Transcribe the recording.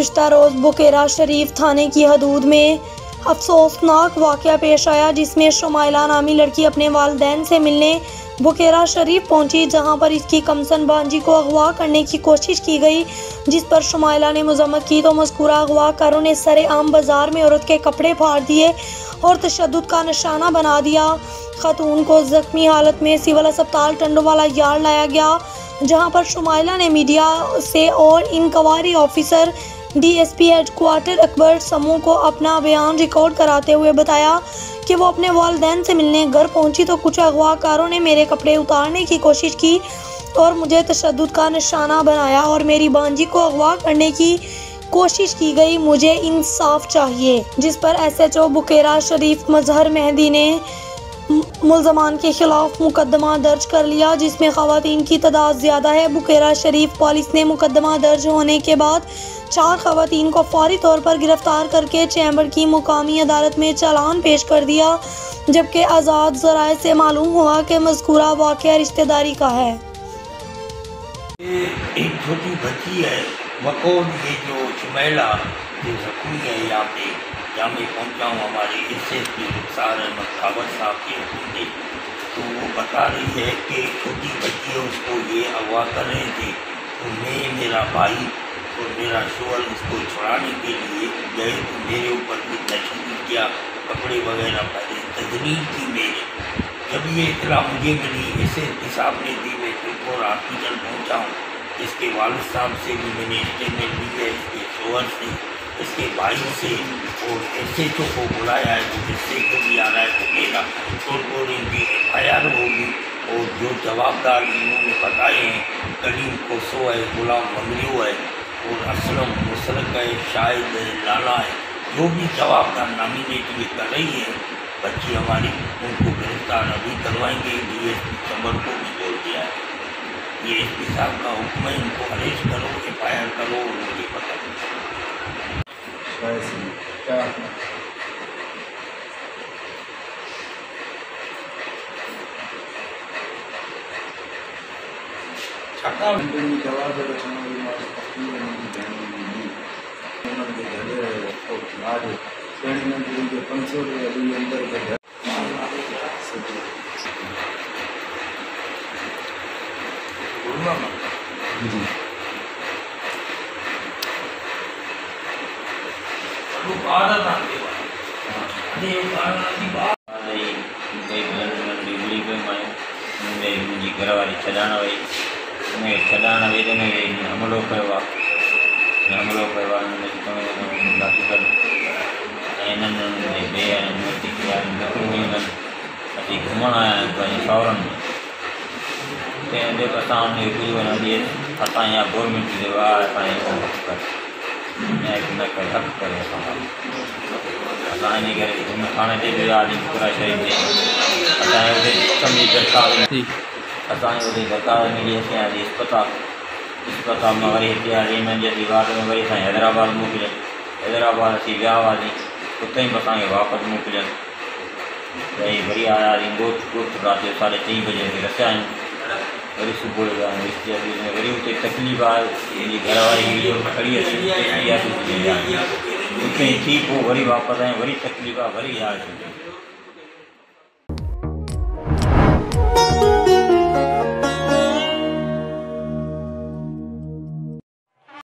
गुज़िश्ता रोज़ बुकेरा शरीफ थाने की हदूद में अफसोसनाक वाक़या पेश आया, जिसमें शुमाइला नामी लड़की अपने वालिदैन से मिलने बुकेरा शरीफ पहुंची, जहां पर इसकी कमसन भांजी को अगवा करने की कोशिश की गई, जिस पर शुमाइला ने मज़म्मत की तो मज़कूरा अगवाकारों ने सरेआम बाजार में औरत के कपड़े फाड़ दिए और तशद्दुद का निशाना बना दिया। खातून को ज़ख्मी हालत में सिविल अस्पताल टंडोवाला यार्ड लाया गया, जहां पर शुमाइला ने मीडिया से और inquiry officer DSP headquarter Akbar समूह को अपना बयान रिकॉर्ड कराते हुए बताया कि वो अपने वालिदैन से मिलने घर पहुंची तो कुछ अगवाकारों ने मेरे कपड़े उतारने की कोशिश की और मुझे तशद्दुद का निशाना बनाया और मेरी भांजी को अगवा करने की कोशिश की गई। मुझे इंसाफ चाहिए। जिस पर SHO बुकेरा शरीफ मजहर मेहंदी ने मुल्ज़मान के खिलाफ मुकदमा दर्ज कर लिया, जिसमें ख़वातीन की तादाद ज़्यादा है। बुकेरा शरीफ पुलिस ने मुकदमा दर्ज होने के बाद 4 ख़वातीन को फौरी तौर पर गिरफ्तार करके चैम्बर की मुकामी अदालत में चालान पेश कर दिया, जबकि आज़ाद ज़राए से मालूम हुआ कि मज़कूरा वाक़या रिश्तेदारी का है। एक छोटी बच्ची है वकोर, ये जो शुमाइला जो जख्मी है, यहाँ पे जहाँ मैं पहुँचा हूँ हमारे SSP रुखसार अहमद खावर साहब के हुक्म से, तो वो बता रही है कि छोटी बच्ची है, उसको ये अगवा कर रहे थे, तो मैं, मेरा भाई और मेरा शोहर इसको छुड़ाने के लिए गए, तो मेरे ऊपर भी तशद्दुद किया, कपड़े वगैरह पहले तजलील की मेरे। जब ये इतला मुझे मिली SSP साहब ने दी, मैं बिल्कुल हॉस्पिटल पहुँचा हूँ। इसके वालिद साहब से भी मैंने स्टेटमेंट ली है, इसके शोहर से, इसके भाई से, और SHO को बुलाया है, तो SHO भी आ रहा है बुकेरा, तो इनकी FIR होगी और जो जवाबदार इन्होंने बताए हैं, कलीम कोसो है, गुलाम मंगलियो है और असलम मुसरक है, शाहिद है, लाला है, जो भी जवाबदार नॉमिनेट ये कर रही है बच्ची हमारी, उनको गिरफ्तार अभी करवाएंगे। DSP चंबर को भी बोल दिया है, ये SP साहब का हुक्म है, इनको अरेस्ट करो, FIR करो, मुझे पता क्या मुंहिंजी घरवारी छॾाइण वई, हुनखे छॾाइण वेई त हुनखे हमलो कयो आहे, डॉक्टर ऐं हिननि ॿिए अची घुमण आया आहिनि पंहिंजे सावरनि में, तंहिं जेको असां हुनखे कुझु वञी असां या गवर्नमेंट जो आहे, असांजे न करे हक़ करे असां इन करे थाणे ते बि वियासीं बुकेरा शरीफ ते, असांजे हुते सम्झी दरख़्वास्त, असांजे हुते दरख़्वास्त मिली, असीं इस्पताल में वरी हिते आया, हिननि जे वार्ड में वरी असां हैदराबाद मोकिलियनि, हैदराबाद असीं विया हुआसीं, उते बि असांखे वापसि मोकिलियनि, वरी आयासीं ॻोठ राति जो 3:30 बजे रसिया आहियूं, वरी सुबुह जो वरी उते तकलीफ़ आहे, मुंहिंजी घरवारी वीडियो खड़ी अची उते थी पोइ वरी वापसि आहियूं, वरी तकलीफ़ आहे, वरी यादि